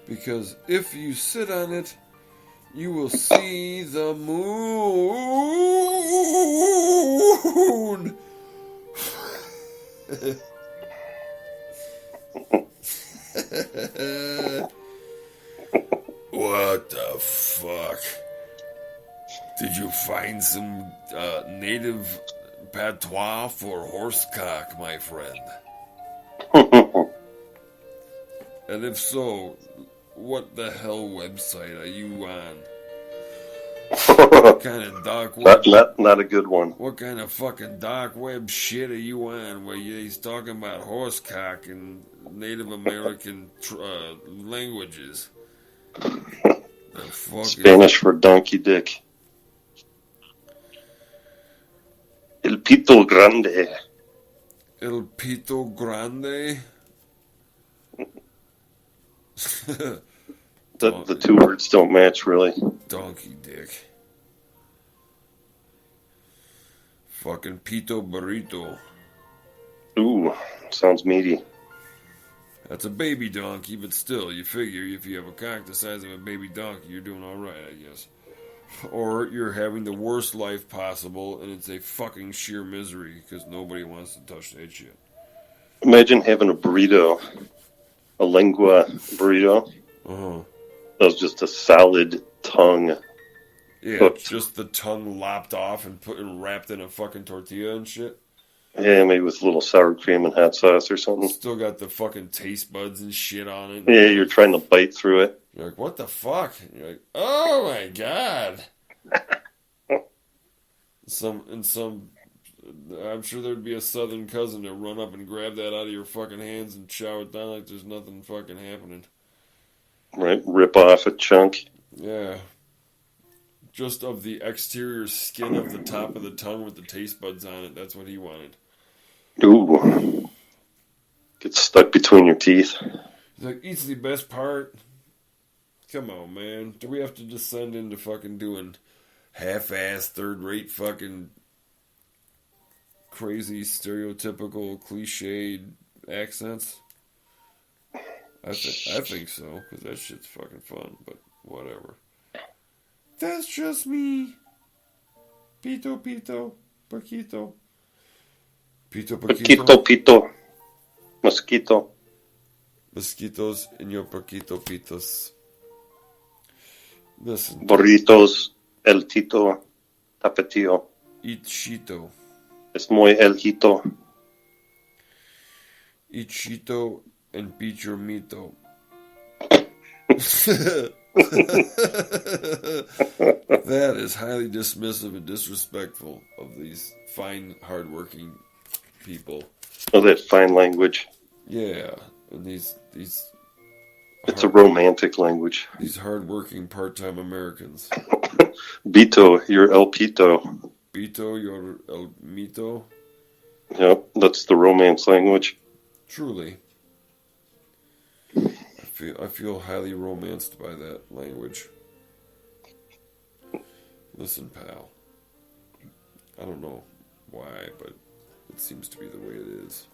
Because if you sit on it, you will see the moon. What the fuck? Did you find some native patois for horsecock, my friend? And if so, what the hell website are you on? What kind of dark web? Not a good one. What kind of fucking dark web shit are you on where he's talking about horsecock and Native American languages? Spanish for donkey dick. El pito grande. El pito grande? The two words don't match, really. Donkey dick. Fucking pito burrito. Ooh, sounds meaty. That's a baby donkey, but still, you figure if you have a cock the size of a baby donkey, you're doing alright, I guess. Or you're having the worst life possible, and it's a fucking sheer misery, because nobody wants to touch that shit. Imagine having a burrito. A lengua burrito. Uh-huh. That was just a solid tongue. Yeah, cooked. Just the tongue lopped off and wrapped in a fucking tortilla and shit. Yeah, maybe with a little sour cream and hot sauce or something. Still got the fucking taste buds and shit on it. Yeah, you're trying to bite through it. You're like, what the fuck? And you're like, oh my god. I'm sure there'd be a southern cousin to run up and grab that out of your fucking hands and chow it down like there's nothing fucking happening. Right, rip off a chunk. Yeah. Just of the exterior skin of the top of the tongue with the taste buds on it. That's what he wanted. Ooh. Gets stuck between your teeth. He's like, eat's the best part. Come on, man. Do we have to descend into fucking doing half-ass, third-rate fucking crazy, stereotypical, cliched accents? I think so, because that shit's fucking fun, but whatever. That's just me. Pito, pito, paquito. Pito, paquito. Paquito, pito. Mosquito. Mosquitos in your paquito, pitos. Listen. Burritos, el tito, tapatío. Eat chito. Es muy el hito. Eat chito and beat your mito. That is highly dismissive and disrespectful of these fine, hardworking people. Oh, that fine language. Yeah, and these. It's a romantic language. These hardworking part-time Americans. Bito, you're el pito. Bito, you're el mito. Yep, that's the romance language. Truly. I feel highly romanced by that language. Listen, pal. I don't know why, but it seems to be the way it is.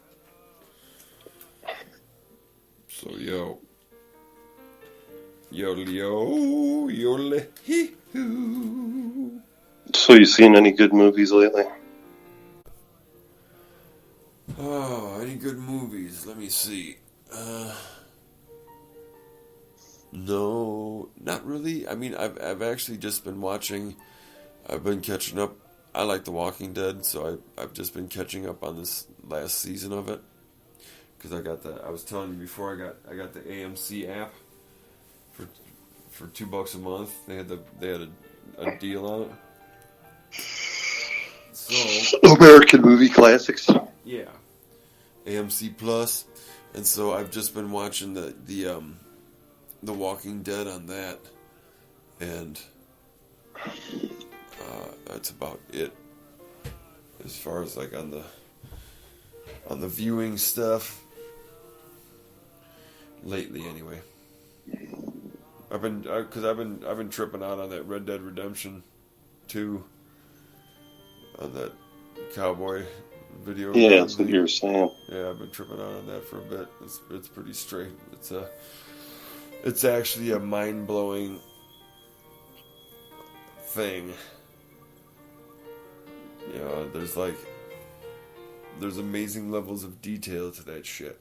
So, yo. Yodel, hee hoo. So you seen any good movies lately? Oh, any good movies? Let me see. No, not really. I mean, I've actually just been watching. I've been catching up. I like The Walking Dead, so I've just been catching up on this last season of it. Because I was telling you before, I got the AMC app for $2 a month. They had a deal on it. So American movie classics. Yeah, AMC Plus, and so I've just been watching the Walking Dead on that, and that's about it as far as like on the viewing stuff lately. Anyway, I've been tripping out on that Red Dead Redemption 2, on that cowboy video. Yeah, that's what you were saying. Yeah, I've been tripping out on that for a bit. It's pretty straight. It's actually a mind-blowing thing. You know, there's amazing levels of detail to that shit.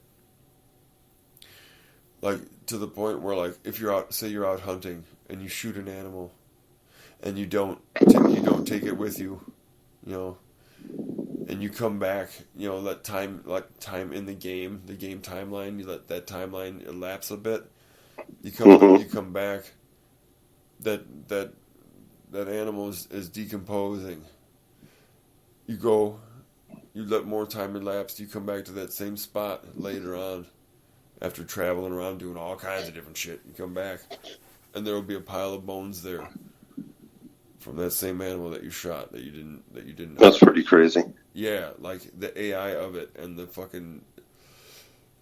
Like, to the point where, like, if you're out, say you're out hunting and you shoot an animal and you don't take it with you, you know, and you come back, you know, let time in the game timeline, you let that timeline elapse a bit. You come back, that animal is decomposing. You let more time elapse, you come back to that same spot later on, after traveling around doing all kinds of different shit. You come back, and there will be a pile of bones there from that same animal that you shot that you didn't know. That's pretty crazy. Yeah, like the AI of it, and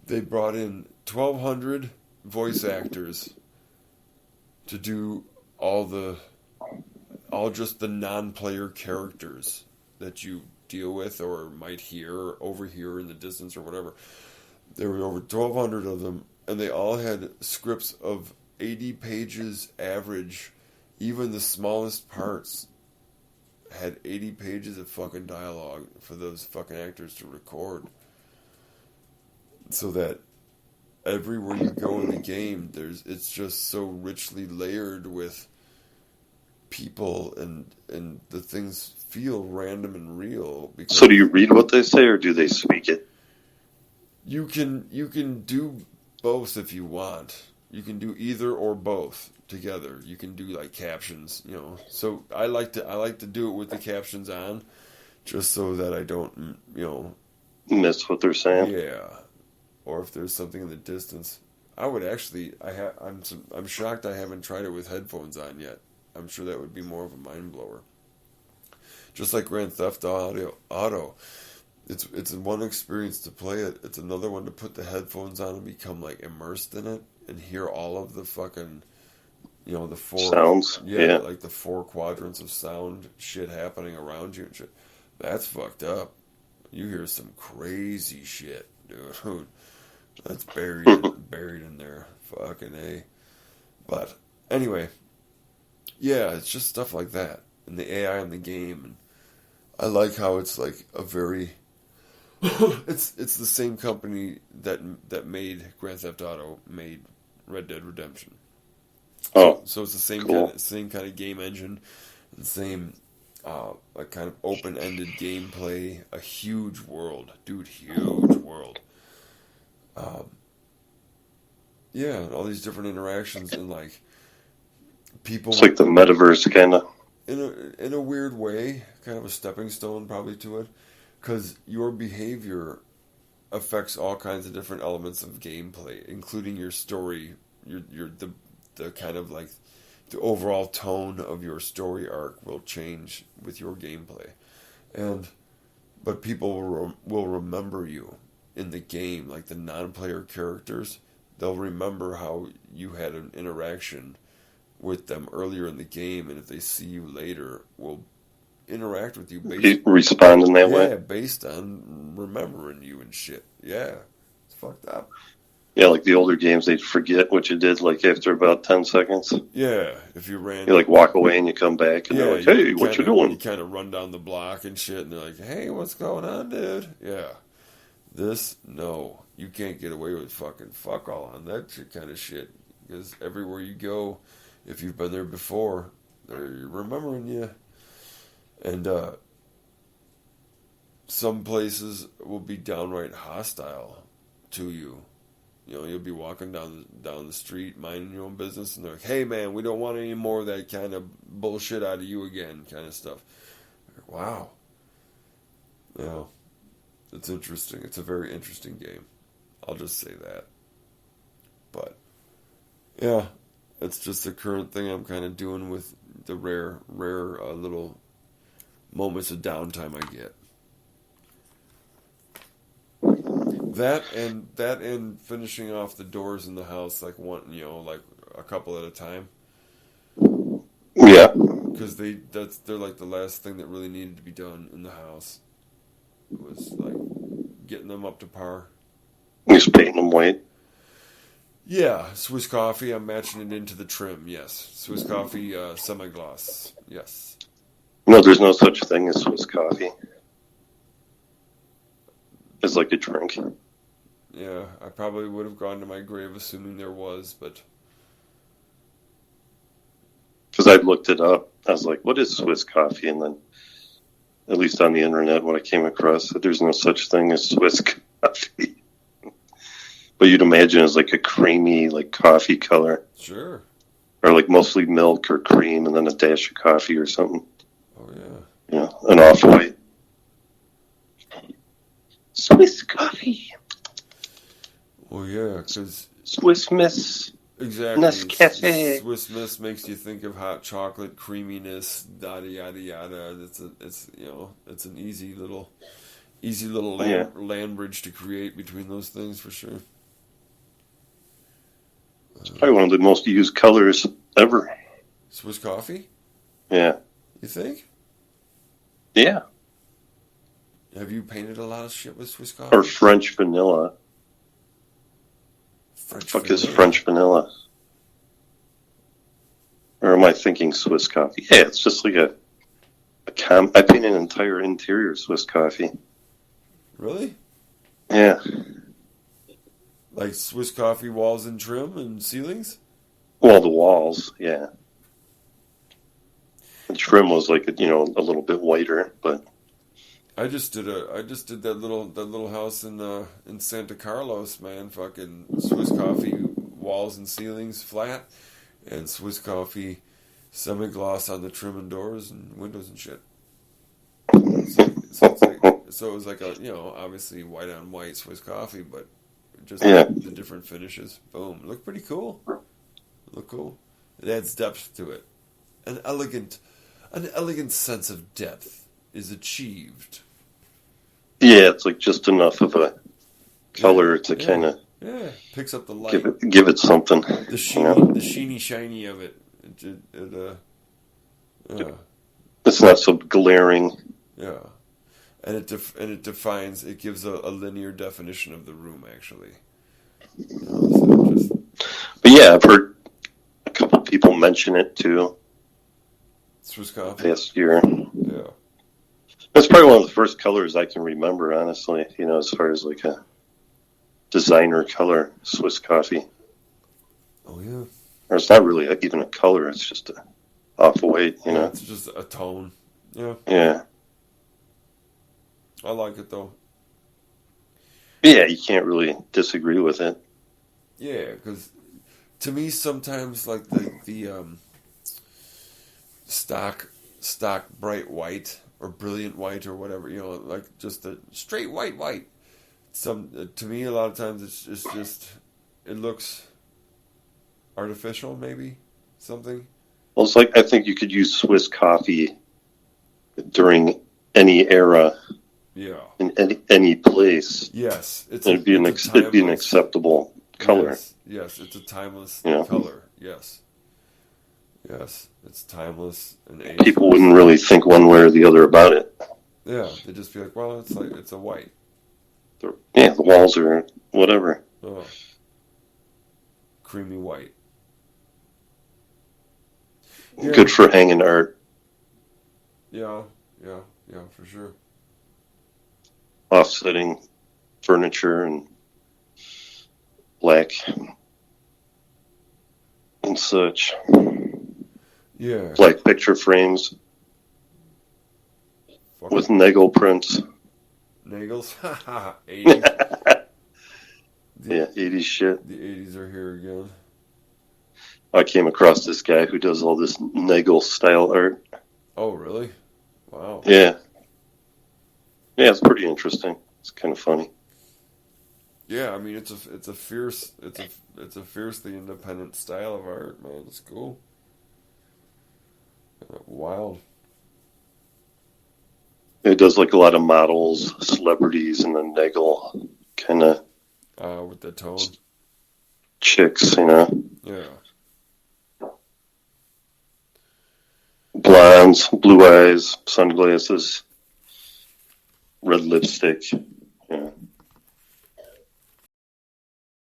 they brought in 1,200 voice actors to do all just the non-player characters that you deal with or might hear or overhear in the distance or whatever. There were over 1,200 of them, and they all had scripts of 80 pages average. Even the smallest parts had 80 pages of fucking dialogue for those fucking actors to record. So that everywhere you go in the game, it's just so richly layered with people, and the things feel random and real. So do you read what they say, or do they speak it? You can do both if you want. You can do either or both together. You can do like captions, you know. So I like to do it with the captions on, just so that I don't, you know, miss what they're saying. Yeah. Or if there's something in the distance. I would actually. I'm shocked I haven't tried it with headphones on yet. I'm sure that would be more of a mind blower. Just like Grand Theft Auto. It's one experience to play it. It's another one to put the headphones on and become like immersed in it and hear all of the fucking, you know, the four sounds. Yeah, like the 4 quadrants of sound shit happening around you and shit. That's fucked up. You hear some crazy shit, dude. That's buried in there. Fucking A. But anyway, yeah, it's just stuff like that. And the AI in the game, and I like how it's like a very it's the same company that made Grand Theft Auto made Red Dead Redemption. Oh, so it's the same cool. same kind of game engine, the same like kind of open-ended gameplay, a huge world, dude, huge world. Yeah, and all these different interactions, and like people. It's like the metaverse, kind of. In a weird way, kind of a stepping stone probably to it, because your behavior affects all kinds of different elements of gameplay, including your story, the kind of like the overall tone of your story arc will change with your gameplay, but people will remember you in the game, like the non-player characters. They'll remember how you had an interaction with them earlier in the game, and if they see you later, will interact with you respond in that way. Yeah, based on remembering you and shit. Yeah, it's fucked up. Yeah, like the older games, they'd forget what you did like after about 10 seconds. Yeah, if you ran, you like walk away and you come back, and they're like, "Hey, what you doing?" You kind of run down the block and shit, and they're like, "Hey, what's going on, dude?" Yeah, no, you can't get away with fucking fuck all on that kind of shit, because everywhere you go, if you've been there before, they're remembering you. And some places will be downright hostile to you. You know, you'll be walking down the street, minding your own business, and they're like, "Hey, man, we don't want any more of that kind of bullshit out of you again," kind of stuff. Like, wow. Yeah, it's interesting. It's a very interesting game. I'll just say that. But yeah, it's just the current thing I'm kind of doing with the rare little moments of downtime I get. That and finishing off the doors in the house, like like a couple at a time. Yeah. Because they're like the last thing that really needed to be done in the house. It was like getting them up to par. Just painting them white. Yeah, Swiss coffee. I'm matching it into the trim. Yes, Swiss coffee semi-gloss. Yes. No, there's no such thing as Swiss coffee. It's like a drink. Yeah, I probably would have gone to my grave assuming there was, but Because I looked it up. I was like, what is Swiss coffee? And then, at least on the internet, what I came across, there's no such thing as Swiss coffee. But you'd imagine it's like a creamy, like coffee color. sure. Or like mostly milk or cream and then a dash of coffee or something. Oh yeah. You know, an off-white. Swiss coffee. Well, yeah, because Swiss Miss. exactly, Nescafe. Swiss Miss makes you think of hot chocolate creaminess, yada yada yada. It's an easy little land bridge to create between those things for sure. It's probably one of the most used colors ever. Swiss coffee, Yeah. you think? Yeah. Have you painted a lot of shit with Swiss coffee? Or French vanilla. French Fuck is French vanilla? Or am I thinking Swiss coffee? Yeah, it's just like I painted an entire interior Swiss coffee. Really? Yeah. Like Swiss coffee walls and trim and ceilings? Well, the walls, yeah. The trim was like, a little bit whiter, but I just did that little house in Santa Carlos, man. Fucking Swiss coffee walls and ceilings flat, and Swiss coffee semi-gloss on the trim and doors and windows and shit. So it was like a obviously white on white Swiss coffee, but just the different finishes. Boom, look pretty cool. Look cool. It adds depth to it. An elegant sense of depth is achieved. yeah, it's like just enough of a color to kind of picks up the light. Give it something. The sheeny shiny of it. It's not so glaring. Yeah, and it defines. It gives a linear definition of the room actually. But yeah, I've heard a couple people mention it too. Swiss coffee. Past year. Yeah. That's probably one of the first colors I can remember, honestly, as far as like a designer color, Swiss coffee. Oh, yeah. Or it's not really even a color, it's just a off-white, Yeah, it's just a tone. Yeah. Yeah. I like it, though. Yeah, you can't really disagree with it. Yeah, because to me, sometimes, like, the stock bright white or brilliant white or whatever, like just the straight white. To me, a lot of times it's just it looks artificial, maybe something. Well, it's like I think you could use Swiss coffee during any era, in any place. Yes, it'd be an acceptable color. Yes, it's a timeless color. Yes, it's timeless and ageless. People wouldn't really think one way or the other about it. Yeah, they'd just be like, well, it's a white. Yeah, the walls are whatever. Oh. Creamy white. Yeah. Good for hanging art. Yeah, for sure. Offsetting furniture and black and such. Yeah. Black picture frames with Nagel prints. Nagels? Haha, 80s. Yeah, 80s shit. The 80s are here again. I came across this guy who does all this Nagel style art. Oh, really? Wow. Yeah. Yeah, it's pretty interesting. It's kind of funny. Yeah, I mean it's a fiercely independent style of art, man. It's cool. Wild. It does like a lot of models, celebrities, and then Nagel kind of with the tone. Chicks, Yeah. Blondes, blue eyes, sunglasses, red lipstick. Yeah.